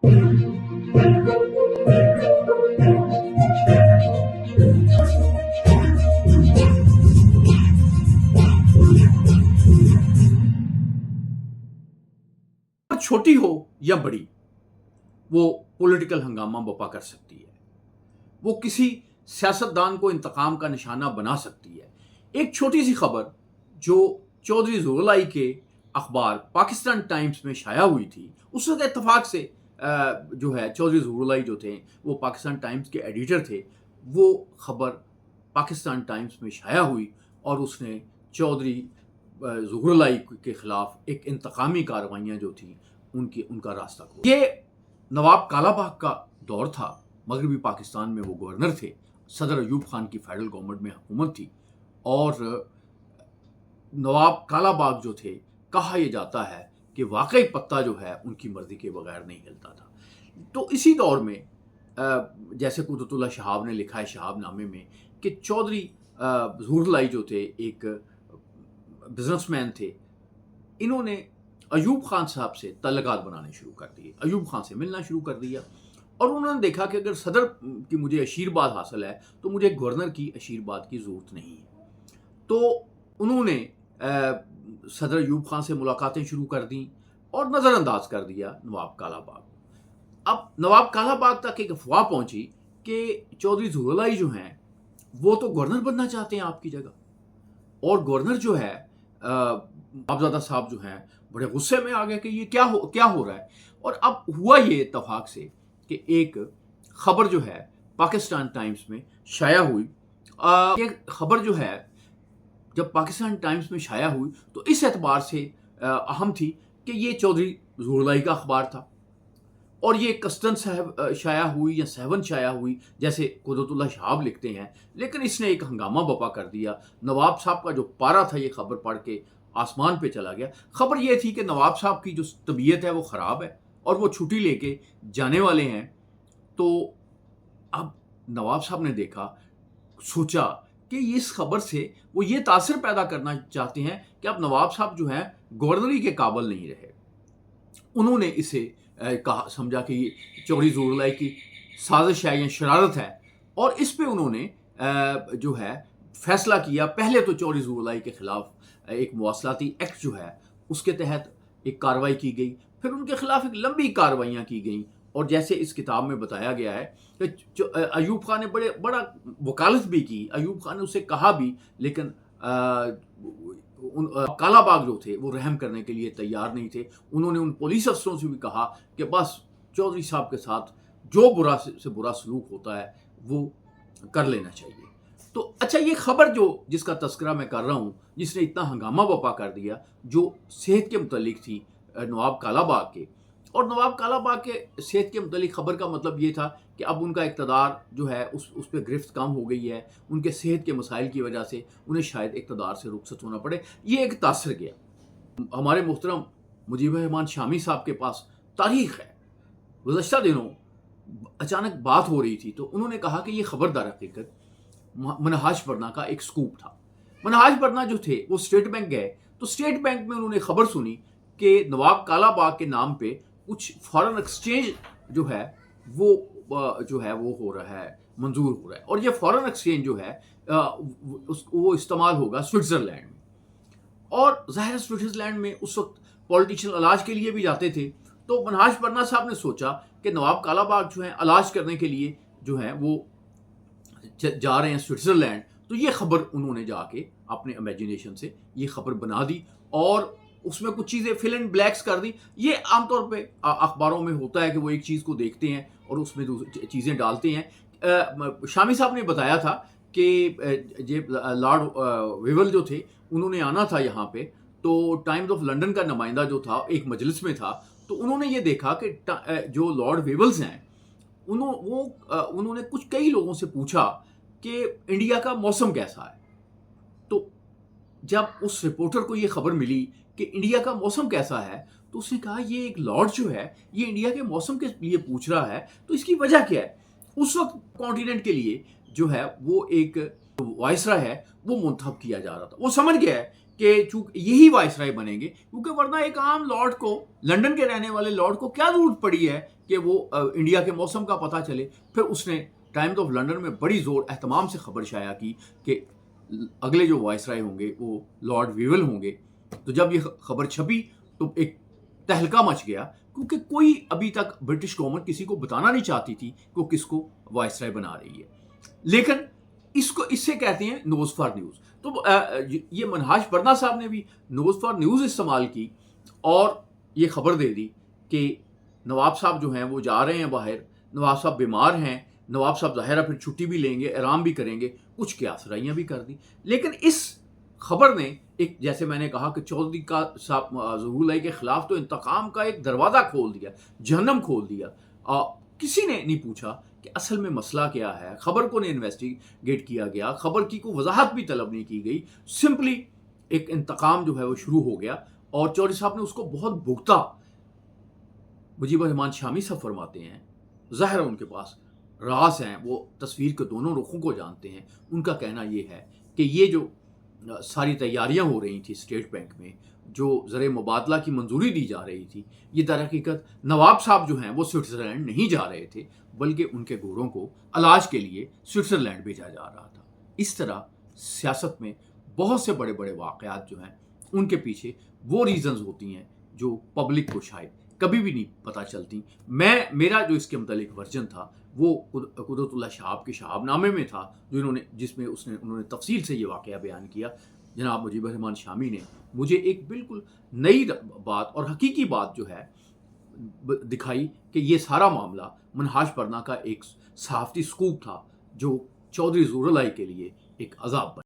چھوٹی ہو یا بڑی، وہ پولیٹیکل ہنگامہ بپا کر سکتی ہے، وہ کسی سیاستدان کو انتقام کا نشانہ بنا سکتی ہے۔ ایک چھوٹی سی خبر جو چودھری ظہور کے اخبار پاکستان ٹائمز میں شائع ہوئی تھی، اس وقت اتفاق سے جو ہے چودھری ظہور جو تھے وہ پاکستان ٹائمز کے ایڈیٹر تھے، وہ خبر پاکستان ٹائمز میں شائع ہوئی اور اس نے چودھری ظہور کے خلاف ایک انتقامی کارروائیاں جو تھیں ان کا راستہ کھولا۔ یہ نواب کالا باغ کا دور تھا، مغربی پاکستان میں وہ گورنر تھے، صدر ایوب خان کی فیڈرل گورنمنٹ میں حکومت تھی، اور نواب کالا باغ جو تھے، کہا یہ جاتا ہے کہ واقعی پتہ جو ہے ان کی مرضی کے بغیر نہیں ہلتا تھا۔ تو اسی دور میں جیسے قدرت اللہ شہاب نے لکھا ہے شہاب نامے میں کہ چودھری ظہور جو تھے ایک بزنس مین تھے، انہوں نے ایوب خان صاحب سے تعلقات بنانے شروع کر دیے، ایوب خان سے ملنا شروع کر دیا، اور انہوں نے دیکھا کہ اگر صدر کی مجھے اشیرباد حاصل ہے تو مجھے گورنر کی اشیرباد کی ضرورت نہیں ہے۔ تو انہوں نے صدر ایوب خان سے ملاقاتیں شروع کر دیں اور نظر انداز کر دیا نواب کالا باغ۔ اب نواب کالا باغ تک ایک افواہ پہنچی کہ چودھری ظہور جو ہیں وہ تو گورنر بننا چاہتے ہیں آپ کی جگہ، اور گورنر جو ہے بابزادہ صاحب جو ہیں بڑے غصے میں آ گئے کہ یہ کیا ہو رہا ہے۔ اور اب ہوا یہ اتفاق سے کہ ایک خبر جو ہے پاکستان ٹائمز میں شائع ہوئی، یہ خبر جو ہے جب پاکستان ٹائمز میں شائع ہوئی تو اس اعتبار سے اہم تھی کہ یہ چودھری ظہور کا اخبار تھا، اور یہ کسٹن صاحب شائع ہوئی یا سیون شائع ہوئی جیسے قدرت اللہ شہاب لکھتے ہیں، لیکن اس نے ایک ہنگامہ بپا کر دیا۔ نواب صاحب کا جو پارا تھا یہ خبر پڑھ کے آسمان پہ چلا گیا۔ خبر یہ تھی کہ نواب صاحب کی جو طبیعت ہے وہ خراب ہے اور وہ چھٹی لے کے جانے والے ہیں۔ تو اب نواب صاحب نے دیکھا، سوچا کہ اس خبر سے وہ یہ تاثر پیدا کرنا چاہتے ہیں کہ اب نواب صاحب جو ہیں گورنری کے قابل نہیں رہے۔ انہوں نے اسے سمجھا کہ یہ چودھری ظہور کی سازش ہے یا شرارت ہے، اور اس پہ انہوں نے جو ہے فیصلہ کیا۔ پہلے تو چودھری ظہور کے خلاف ایک مواصلاتی ایکٹ جو ہے اس کے تحت ایک کارروائی کی گئی، پھر ان کے خلاف ایک لمبی کارروائیاں کی گئیں، اور جیسے اس کتاب میں بتایا گیا ہے کہ ایوب خان نے بڑا وکالت بھی کی، ایوب خان نے اسے کہا بھی، لیکن کالا باغ جو تھے وہ رحم کرنے کے لیے تیار نہیں تھے۔ انہوں نے ان پولیس افسروں سے بھی کہا کہ بس چودھری صاحب کے ساتھ جو برا سے برا سلوک ہوتا ہے وہ کر لینا چاہیے۔ تو اچھا، یہ خبر جس کا تذکرہ میں کر رہا ہوں، جس نے اتنا ہنگامہ بپا کر دیا، جو صحت کے متعلق تھی نواب کالا باغ کے، اور نواب کالا باغ کے صحت کے متعلق خبر کا مطلب یہ تھا کہ اب ان کا اقتدار جو ہے اس پہ گرفت کم ہو گئی ہے، ان کے صحت کے مسائل کی وجہ سے انہیں شاید اقتدار سے رخصت ہونا پڑے۔ یہ ایک تاثر گیا۔ ہمارے محترم مجیب الرحمان شامی صاحب کے پاس تاریخ ہے، گزشتہ دنوں اچانک بات ہو رہی تھی تو انہوں نے کہا کہ یہ خبر در حقیقت منہاج پڑھنا کا ایک سکوپ تھا۔ منہاج پڑھنا جو تھے وہ اسٹیٹ بینک گئے، تو اسٹیٹ بینک میں انہوں نے خبر سنی کہ نواب کالا باغ کے نام پہ کچھ فارن ایکسچینج جو ہے وہ ہو رہا ہے، منظور ہو رہا ہے، اور یہ فارن ایکسچینج جو ہے وہ استعمال ہوگا سوئٹزرلینڈ میں، اور ظاہر سوئٹزرلینڈ میں اس وقت پولیٹیشین علاج کے لیے بھی جاتے تھے۔ تو منہاج پڑھنا صاحب نے سوچا کہ نواب کالا باغ جو ہیں علاج کرنے کے لیے جو ہیں وہ جا رہے ہیں سوئٹزرلینڈ، تو یہ خبر انہوں نے جا کے اپنے امیجنیشن سے یہ خبر بنا دی، اور اس میں کچھ چیزیں فل اینڈ بلیکس کر دی۔ یہ عام طور پہ اخباروں میں ہوتا ہے کہ وہ ایک چیز کو دیکھتے ہیں اور اس میں چیزیں ڈالتے ہیں۔ شامی صاحب نے بتایا تھا کہ لارڈ ویول جو تھے انہوں نے آنا تھا یہاں پہ، تو ٹائمز آف لنڈن کا نمائندہ جو تھا ایک مجلس میں تھا، تو انہوں نے یہ دیکھا کہ جو لارڈ ویولز ہیں انہوں نے کئی لوگوں سے پوچھا کہ انڈیا کا موسم کیسا ہے۔ تو جب اس رپورٹر کو یہ خبر ملی کہ انڈیا کا موسم کیسا ہے، تو اس نے کہا یہ ایک لارڈ جو ہے یہ انڈیا کے موسم کے لیے پوچھ رہا ہے، تو اس کی وجہ کیا ہے؟ اس وقت کانٹیننٹ کے لیے جو ہے وہ ایک وائسرا ہے وہ منتخب کیا جا رہا تھا۔ وہ سمجھ گیا ہے کہ چونکہ یہی وائسرائے بنیں گے، کیونکہ ورنہ ایک عام لارڈ کو، لنڈن کے رہنے والے لارڈ کو کیا ضرورت پڑی ہے کہ وہ انڈیا کے موسم کا پتہ چلے. پھر اس نے ٹائمز آف لنڈن میں بڑی زور اہتمام سے خبر شائع کی کہ اگلے جو وائسرائے ہوں گے وہ لارڈ ویول ہوں گے. تو جب یہ خبر چھپی تو ایک تہلکہ مچ گیا، کیونکہ کوئی ابھی تک برٹش گورنمنٹ کسی کو بتانا نہیں چاہتی تھی کہ وہ کس کو وائسرائے بنا رہی ہے. لیکن اس سے کہتے ہیں نوز فار نیوز. تو یہ منہاج پرنا صاحب نے بھی نوز فار نیوز استعمال کی اور یہ خبر دے دی کہ نواب صاحب جو ہیں وہ جا رہے ہیں باہر، نواب صاحب بیمار ہیں، نواب صاحب ظاہرہ پھر چھٹی بھی لیں گے، آرام بھی کریں گے، کچھ قیاسرائیاں بھی کر دی. لیکن اس خبر نے ایک، جیسے میں نے کہا کہ چودھری کا ظہور اللہ کے خلاف تو انتقام کا ایک دروازہ کھول دیا، جہنم کھول دیا. کسی نے نہیں پوچھا کہ اصل میں مسئلہ کیا ہے، خبر کو نہیں انویسٹیگیٹ کیا گیا، خبر کی کوئی وضاحت بھی طلب نہیں کی گئی، سمپلی ایک انتقام جو ہے وہ شروع ہو گیا اور چودھری صاحب نے اس کو بہت بھگتا. مجیب الرحمان شامی صاحب فرماتے ہیں، ظاہر ان کے پاس راز ہیں، وہ تصویر کے دونوں رخوں کو جانتے ہیں. ان کا کہنا یہ ہے کہ یہ جو ساری تیاریاں ہو رہی تھیں اسٹیٹ بینک میں، جو زر مبادلہ کی منظوری دی جا رہی تھی، یہ در حقیقت نواب صاحب جو ہیں وہ سوئٹزرلینڈ نہیں جا رہے تھے، بلکہ ان کے گھوڑوں کو علاج کے لیے سوئٹزرلینڈ بھیجا جا رہا تھا. اس طرح سیاست میں بہت سے بڑے بڑے واقعات جو ہیں ان کے پیچھے وہ ریزنز ہوتی ہیں جو پبلک کو شاید کبھی بھی نہیں پتہ چلتی. میرا جو اس کے متعلق ورژن تھا وہ قدرت اللہ شہاب کے شہاب نامے میں تھا، جس میں انہوں نے تفصیل سے یہ واقعہ بیان کیا. جناب مجیب الرحمان شامی نے مجھے ایک بالکل نئی بات اور حقیقی بات جو ہے دکھائی کہ یہ سارا معاملہ منہاج پرنا کا ایک صحافتی سکوپ تھا جو چودھری ظہور اللہ کے لیے ایک عذاب بنا.